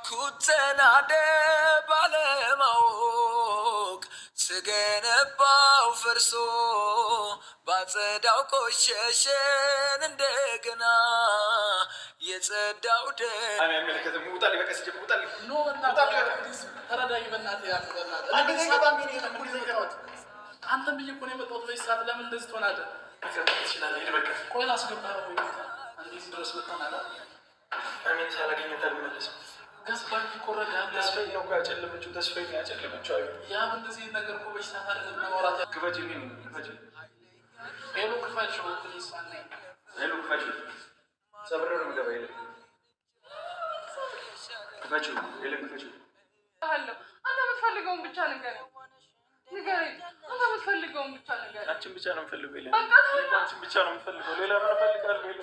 ኩተናደ ባለማወቅ ስገነባው ፈርሶ ባጸዳው ቆሸሸን እንደገና የጸዳው አንተም ብዬ እኮ ነው የመጣሁት። በዚህ ሰዓት ለምን እንደዚህ ትሆናለህ? ቆይ ላስገባህ ወይ አንዴ ድረስ መጣናላ አሜን ሳላገኘት አልመለስም። ገስባኝ ቆረዳ ተስፋዬ ነው ያጨለመችው። ተስፋዬ ነው ያጨለመችው። ያ እንደዚህ ነገር እኮ በዚህ ሰዓት አይደለም ማውራት። ክፈጂ ምን ክፈጂ ሄሎ ክፈጂ ፕሊስ አንዴ ሄሎ ክፈጂ ሰብረ ነው ገባ ይለ ክፈጂ ሄሎ ክፈጂ አለ አንተ የምትፈልገውን ብቻ ንገረኝ አንተ የምትፈልገውን ብቻ ንገረኝ። አንቺን ብቻ ነው የምፈልገው ይለ አንቺን ብቻ ነው የምፈልገው ሌላ ምን እፈልጋለሁ ይለ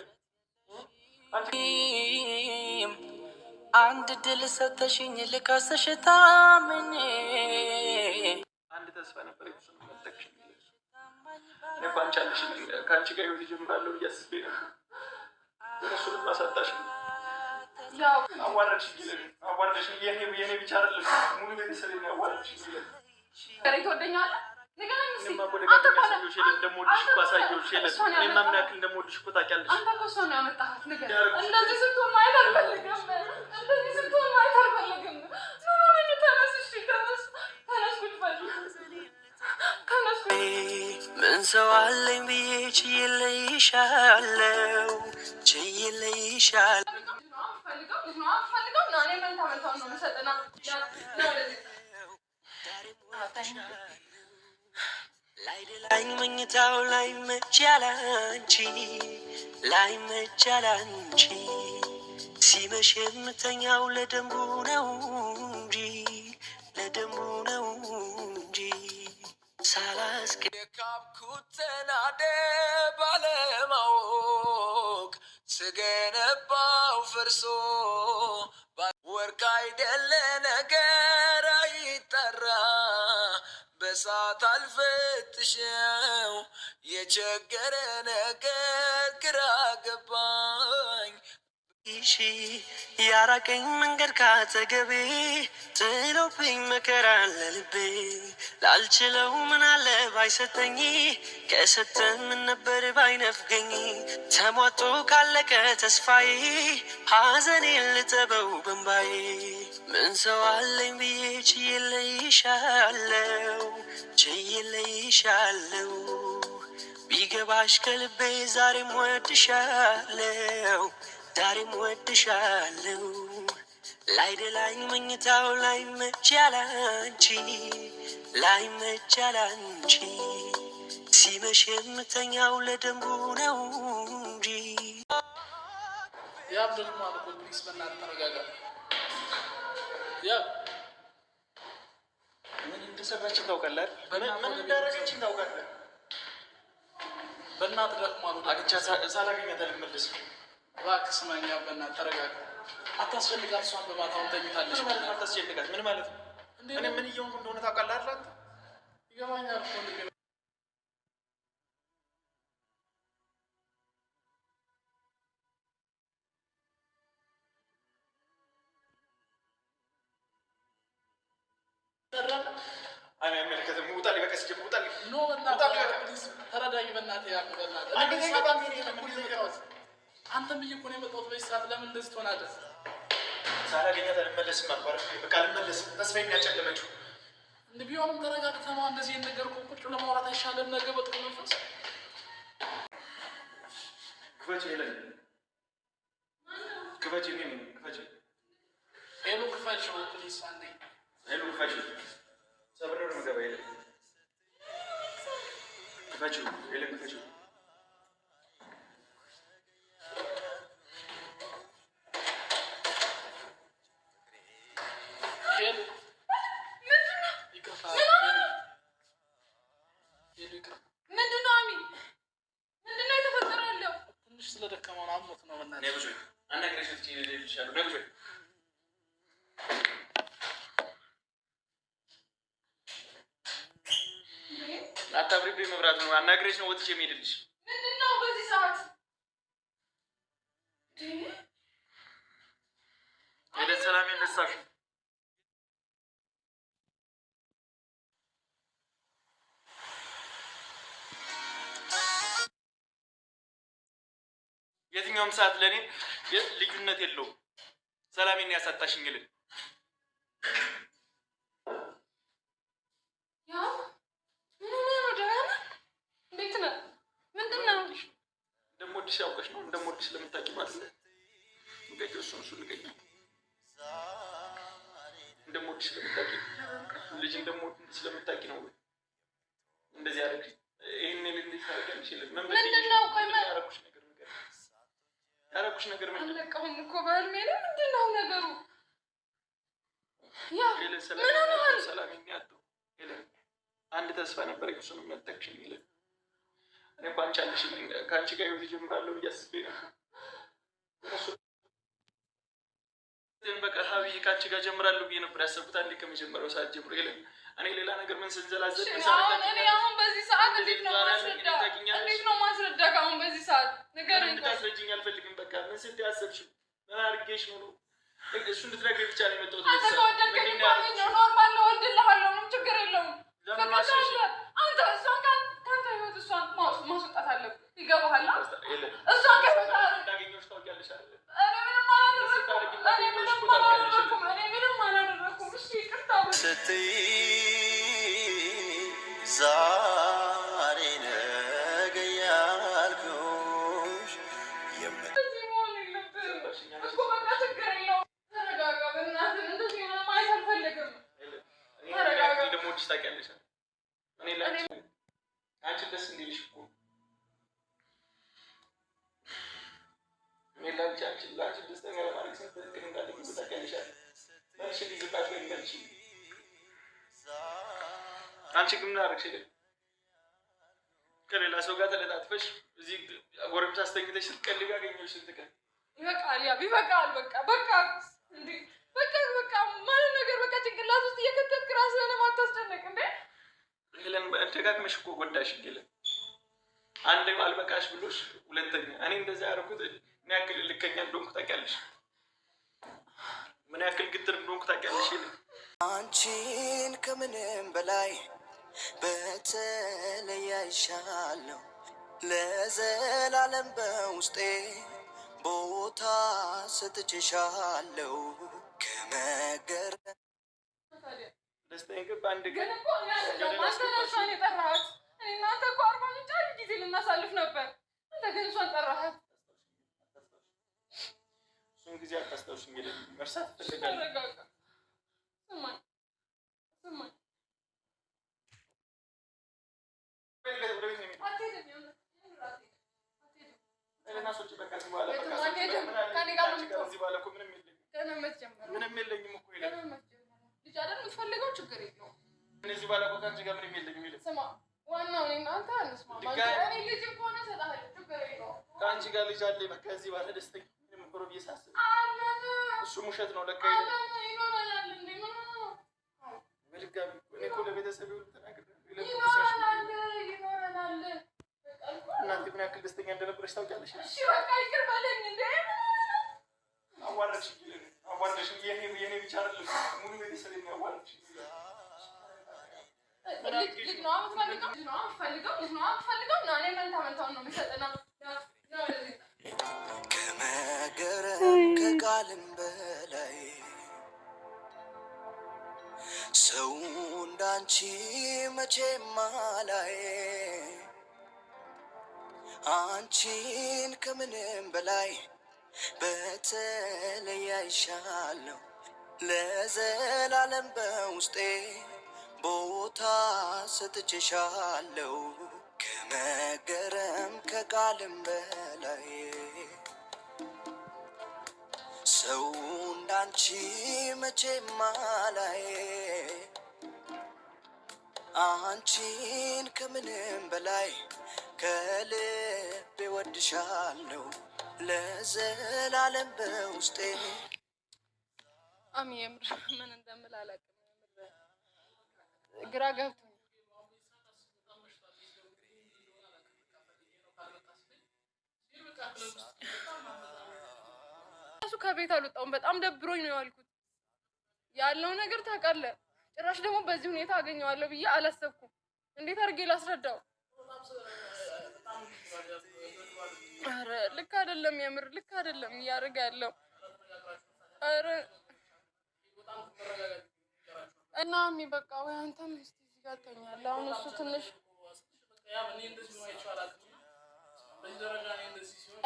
አንድ ድል ሰተሽኝ ልካሰሽ ታምኜ አንድ ተስፋ ነበር የተሰማኝ ለባንቻልሽ ካንቺ ጋር ይሁን ጀምራለሁ እያስቤ ነው እሱን ማሳጣሽ ያው አዋራሽ የኔ ብቻ አይደለም ሙሉ ቤተሰብ ያዋራሽ ከሬ ትወደኛለህ ንገረኝ እስኪ አንተ ካሰብሽ እንደምወድሽ ባሳየውሽ እኔማ ምን ያክል እንደምወድሽ እኮ ታውቂያለሽ። አንተ እኮ ሰው ነው ያመጣሃት ንገረኝ። እንደዚህ ስትሆን ማየት አልፈልግም። ምን ሰው አለኝ ብዬ ችዬልሻለሁ ላይ መኝታው ላይ መቻላንቺ ሲመሽ የምተኛው ለደንቡ ነው እንጂ ሳላስቀ የካብኩት ተናደ ባለማወቅ ስገነባው ፈርሶ ወርቅ አይደለ ነገር አይጠራ በሳት አልፈትሸው የቸገረ ነገር ግራ ገባኝ። ያራቀኝ መንገድ ካጠገቤ ጥሎብኝ መከራ ለልቤ ላልችለው ምን አለ ባይሰጠኝ ከሰጠ ምን ነበር ባይነፍገኝ ተሟጦ ካለቀ ተስፋዬ ሐዘኔን ልጠበው በንባዬ ምን ሰው አለኝ ብዬ ችዬልሻለው ቢገባሽ ከልቤ ዛሬም ወድሻለው ላይደላኝ መኝታው ላይ መቻላንቺ ሲመሽ የምተኛው ለደንቡ ነው እንጂ ያብ ደግሞ አልኩ ፕሊስ በእናትህ ተረጋጋ። ያብ ምን እንደሰራችን ታውቃለህ? ምን እንዳደረገችን ታውቃለህ? በእናትህ ደግሞ አልኩ አግቻ ሳላገኛት አልመለስም። እባክህ ስማኝ ያብ በእናትህ ተረጋጋ። አታስፈልጋት እሷን በማታውን ተኝታለች ማለት ነው። አታስፈልጋት ምን ማለት ነው? እኔ ምን እየሆንኩ እንደሆነ ታውቃለህ አይደል? ይገባኛል እኮ ተረዳኝ በእናትህ ያብ በእናትህ አንተም ብዬ እኮ ነው የመጣሁት። በዚህ ሰዓት ለምን እንደዚህ ትሆናለህ? ሳላገኛት አልመለስም አልኳት። በቃ አልመለስም። ተስፋዬ የሚያጨለመችው እንዲህ ቢሆንም ተረጋግተህ ነው እንደዚህ ነገር እኮ ቁጭ ለማውራት አይሻልም? ነገ በጥሩ መንፈስ ክፈች ሄለን ክፈች ሄሎ ክፈች ፕሊስ አንዴ ሄሎ ክፈች ሰብረ ነው ገባ ሄለን ክፈች ሄለን ክፈች አታብሪብ መብራት ነው አናግሬሽ ነው ወጥቼ የሚሄድልሽ። ምንድነው በዚህ ሰዓት? ሰላም ይነሳሽ። የትኛውም ሰዓት ለእኔ ልዩነት የለውም። ሰላሜን ያሳጣሽኝ ልል እንደምወድሽ ያውቀሽ ነው። እንደምወድሽ ስለምታውቂ ማለት ነው። እሱ ልቀኝ እንደምወድሽ ስለምታውቂ ልጅ እንደምወድ ስለምታውቂ ነው እንደዚህ ያደረግሽ። ይህን ልንዴት ታደርጊያለሽ? ያደረኩሽ ነገር አለቀሁም እኮ በህልሜ ነው። ምንድን ነው ነገሩ? ሰላም የሚያጠው አንድ ተስፋ ነበር። እሱንም ነጠቅሽኝ። እኔ እኮ አንቺ አለሽልኝ። ከአንቺ ጋር ህይወት እጀምራለሁ ብዬ አስቤ ነበር። በቃ ሀብዬ ከአንቺ ጋር ጀምራለሁ ብዬ ነበር ያሰብኩት። አንዴ ከመጀመሪያው ሰዓት ጀምሮ እኔ ሌላ ነገር ምን ስንዘላዘል አሁን በዚህ ሰዓት እንዴት ነው ማስረዳ? አሁን በዚህ ሰዓት ነገር እንድታስረጅኝ አልፈልግም። በቃ ምን ስንት ያሰብሽው ምን አድርጌሽ ነው? እሱ እንድትነግሪኝ ብቻ ነው የመጣሁት። አንተ ከወደድከኝ ኖርማል ነው፣ እወድልሃለሁ። ምንም ችግር የለውም። አንተ እሷን ከአንተ ህይወት እሷን ማስወጣት አለብህ። ይገባሃል? እሷን እንዳገኘሁሽ ታውቂያለሽ አይደል? እኔ ምንም አላደረኩም። እሺ ይቅርታ ስትይ ዛሬ ነገ ያልኩሽ እንደምወድሽ ታውቂያለሽ። አንቺ ደስ እንዲልሽ እኮ ለአንቺ ደስተኛ ለማድረግ ስንት እቅድ እንዳለኝ ታውቂያለሽ። መልሽ ሊዝባሽ ወይ መልሽ። አንቺ ግን ምን አደረግሽ? ከሌላ ሰው ጋር ተለጣጥፈሽ እዚህ ጎረምሳ አስተኝተሽ ስትቀልቢ ያገኘሁሽ ስንት ቀን። ይበቃል፣ ይበቃል። በቃ እንዴ በቃ ማለት ነገር በቃ ጭንቅላት ውስጥ እየከተትክ ራስህን ማታስጨነቅ እንዴ። ሄለን ደጋግመሽ እኮ ጎዳሽ። ሄለን አንድ አልበቃሽ ብሎሽ ሁለተኛ እኔ እንደዚያ ያደረኩት ምን ያክል ልከኛ እንደሆንኩ ታውቂያለሽ። ምን ያክል ግትር እንደሆንኩ ታውቂያለሽ። ሄለን አንቺን ከምንም በላይ በተለይ አይሻለሁ። ለዘላለም በውስጤ ቦታ ሰጥቼሻለሁ። ከመገረም ደስታዬ ግን በአንድ ቀን ማስተናሷን የጠራሃት እናንተ እኮ 40 ምንጭ ጊዜ ልናሳልፍ ነበር። አንተ ግን እሷን ጠራሃት። እሱን ጊዜ አታስታውሽም? ሄለን መርሳት ትፈልጋለህ? ስማኝ ምንም የለኝም እኮ ልጅ አይደል የምትፈልገው? ችግር የለውም። እነዚህ ባለ እኮ ከአንቺ ጋር ምንም የለኝም። ስማ ዋናው እኔ እናንተ አንስማማ። እኔ ልጅ ከሆነ እሰጥሃለሁ፣ ችግር የለውም። ከአንቺ ጋር ልጅ አለኝ። በቃ እዚህ ባለ ደስተኛ ምንም ብሎ ብዬ ሳስብ እሱም ውሸት ነው ለካ ይኖረናል። እንደ በድጋሚ እኔ እኮ ለቤተሰብ ተናግሬ ይኖረናል። እናንተ ምን ያክል ደስተኛ እንደነበረች ታውቂያለሽ? እሺ በቃ ይቅር በለኝ። እንደ አዋረድሽ የኔ ብቻ አይደለም ሙሉ ቤተሰብ የሚያዋረድሽ ልጅ ነው የምትፈልገው ነው። እኔ መንታውን ነው የሚሰጠና ከመገረም ከቃልም በላይ ሰው እንዳንቺ መቼም አላይ። አንቺን ከምንም በላይ በተለይ አይሻለሁ። ለዘላለም በውስጤ ቦታ ሰጥቼሻለሁ። ከመገረም ከቃልም በላይ ሰው እንዳንቺ መቼም አላይ። አንቺን ከምንም በላይ ከልቤ ወድሻለሁ። ለዘላለም በውስጤ አሚ የምር ምን እንደምል አላውቅም። ግራ ገብቶኛል። እሱ ከቤት አልወጣሁም። በጣም ደብሮኝ ነው ያልኩት። ያለው ነገር ታውቃለህ። ጭራሽ ደግሞ በዚህ ሁኔታ አገኘዋለሁ ብዬ አላሰብኩም። እንዴት አድርጌ ላስረዳው? ኧረ ልክ አይደለም፣ የምር ልክ አይደለም እያደረገ ያለው። ኧረ እና በቃ ወይ አንተም እስኪ እዚህ ጋር ተኛለህ። አሁን እሱ ትንሽ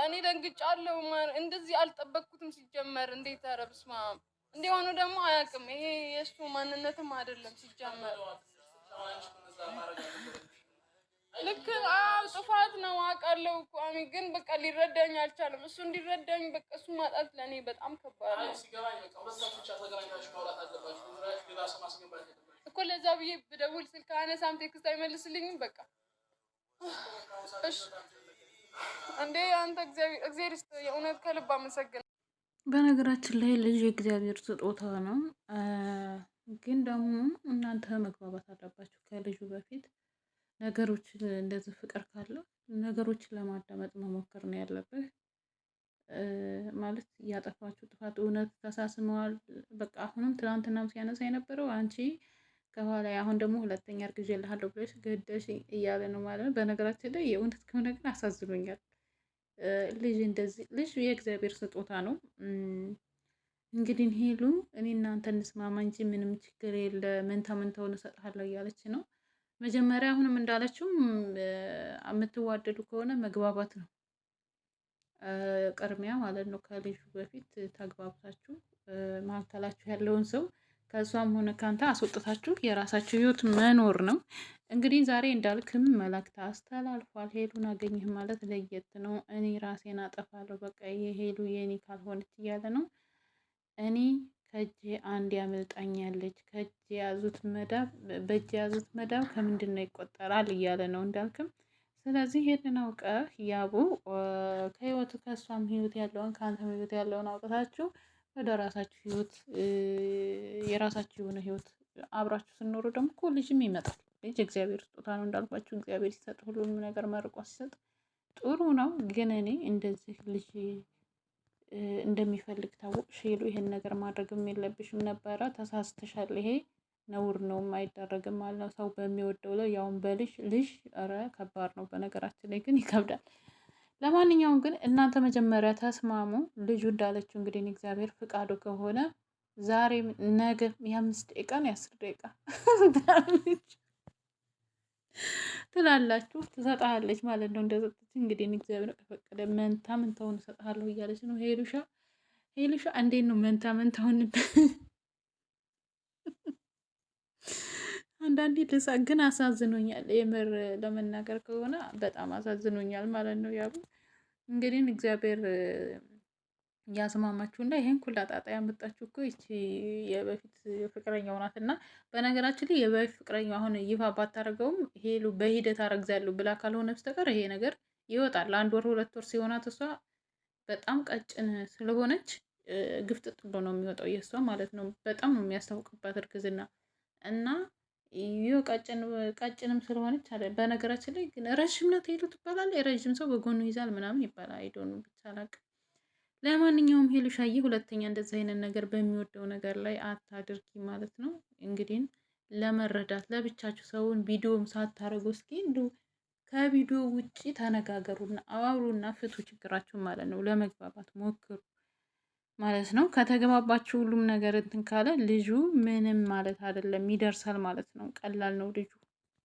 እኔ ደንግጫለሁ። እንደዚህ አልጠበቅኩትም ሲጀመር። እንዴት ኧረ በስመ አብ እንዲሆኑ ደግሞ አያውቅም። ይሄ የእሱ ማንነትም አይደለም ሲጀመር። ልክ ጥፋት ነው አውቃለሁ እኮ አሚ፣ ግን በቃ ሊረዳኝ አልቻለም። እሱ እንዲረዳኝ በቃ እሱ ማጣት ለእኔ በጣም ከባድ ነው እኮ። ለዛ ብዬ ብደውል ስልክ አነሳም፣ ቴክስት አይመልስልኝም። በቃ እሺ እንዴ አንተ እግዚአብሔር ይስጥ፣ የእውነት ከልብ አመሰግናለሁ። በነገራችን ላይ ልጅ የእግዚአብሔር ስጦታ ነው። ግን ደግሞ እናንተ መግባባት አለባችሁ ከልጁ በፊት። ነገሮች እንደዚህ ፍቅር ካለው ነገሮችን ለማዳመጥ መሞከር ነው ያለብህ። ማለት ያጠፋችሁ ጥፋት እውነት ተሳስመዋል። በቃ አሁንም ትናንትናም ሲያነሳ የነበረው አንቺ ከኋላ አሁን ደግሞ ሁለተኛ እርግዤልሃለሁ ብለሽ ገደሽ እያለ ነው ማለት ነው። በነገራችን ላይ የእውነት ከሆነ ግን አሳዝኖኛል። ልጅ እንደዚህ ልጅ የእግዚአብሔር ስጦታ ነው። እንግዲህ ሄሉ እኔ እናንተ እንስማማ እንጂ ምንም ችግር የለ መንታ መንታውን እሰጥሃለሁ እያለች ነው። መጀመሪያ አሁንም እንዳለችው የምትዋደዱ ከሆነ መግባባት ነው ቅድሚያ ማለት ነው። ከልጁ በፊት ተግባብታችሁ መካከላችሁ ያለውን ሰው ከእሷም ሆነ ካንተ አስወጥታችሁ የራሳችሁ ህይወት መኖር ነው። እንግዲህ ዛሬ እንዳልክም መልእክት አስተላልፏል። ሄሉን አገኘህ ማለት ለየት ነው። እኔ ራሴን አጠፋለሁ በቃ የሄሉ የኔ ካልሆነች እያለ ነው። እኔ ከእጄ አንድ ያመልጣኛለች፣ ከእጄ የያዙት መዳብ በእጅ የያዙት መዳብ ከምንድን ነው ይቆጠራል እያለ ነው እንዳልክም። ስለዚህ ይሄንን አውቀህ ያቡ ከህይወቱ ከእሷም ህይወት ያለውን ከአንተም ህይወት ያለውን አውቀታችሁ ወደ ራሳችሁ ህይወት የራሳችሁ የሆነ ህይወት አብራችሁ ስኖሩ ደግሞ እኮ ልጅም ይመጣል። ልጅ እግዚአብሔር ስጦታ ነው እንዳልኳችሁ። እግዚአብሔር ሲሰጥ ሁሉም ነገር መርቆ ሲሰጥ ጥሩ ነው። ግን እኔ እንደዚህ ልጅ እንደሚፈልግ ታወቅሽ ሄሉ ይሄን ነገር ማድረግም የለብሽም ነበረ። ተሳስተሻል። ይሄ ነውር ነው፣ አይደረግም ማለት ነው። ሰው በሚወደው ላይ ያውን በልጅ ልጅ ኧረ ከባድ ነው። በነገራችን ላይ ግን ይከብዳል። ለማንኛውም ግን እናንተ መጀመሪያ ተስማሙ። ልጁ እንዳለችው እንግዲህ እግዚአብሔር ፍቃዱ ከሆነ ዛሬ ነገ የ5 ደቂቃ ነው የ10 ደቂቃ ትላላችሁ ትሰጣለች ማለት ነው። እንደሰጠች እንግዲህ እግዚአብሔር ከፈቀደ መንታ መንታውን እሰጥሃለሁ እያለች ነው። ሄሉሻ እንዴት ነው መንታ መንታውን? አንዳንዴ ልሳ ግን አሳዝኖኛል። የምር ለመናገር ከሆነ በጣም አሳዝኖኛል ማለት ነው። ያቡ እንግዲህ እግዚአብሔር ያስማማችሁ እና ይሄን ኩላ ጣጣ ያመጣችሁ እኮ ይቺ የበፊት ፍቅረኛው ናት። እና በነገራችን ላይ የበፊት ፍቅረኛው አሁን ይፋ ባታደርገውም ሄሉ በሂደት አረግዛለሁ ብላ ካልሆነ በስተቀር ይሄ ነገር ይወጣል። 1 ወር 2 ወር ሲሆናት እሷ በጣም ቀጭን ስለሆነች ግፍጥጥ ብሎ ነው የሚወጣው የእሷ ማለት ነው። በጣም ነው የሚያስታውቅባት እርግዝና እና ይኸው ቀጭንም ስለሆነች አለ። በነገራችን ላይ ግን ረዥም ናት ሄሉ ትባላል። የረዥም ሰው በጎኑ ይዛል ምናምን ይባላል። አይዶኑ ብቻ አላውቅም። ለማንኛውም ሄሉሻዬ ሁለተኛ እንደዚህ አይነት ነገር በሚወደው ነገር ላይ አታድርጊ ማለት ነው። እንግዲህ ለመረዳት ለብቻችሁ ሰውን ቪዲዮም ሳታደርጉ እስኪ እንዲሁ ከቪዲዮ ውጪ ተነጋገሩና አዋሩና ፍቱ ችግራችሁ ማለት ነው። ለመግባባት ሞክሩ ማለት ነው። ከተገባባችሁ ሁሉም ነገር እንትን ካለ ልጁ ምንም ማለት አይደለም፣ ይደርሳል ማለት ነው። ቀላል ነው ልጁ።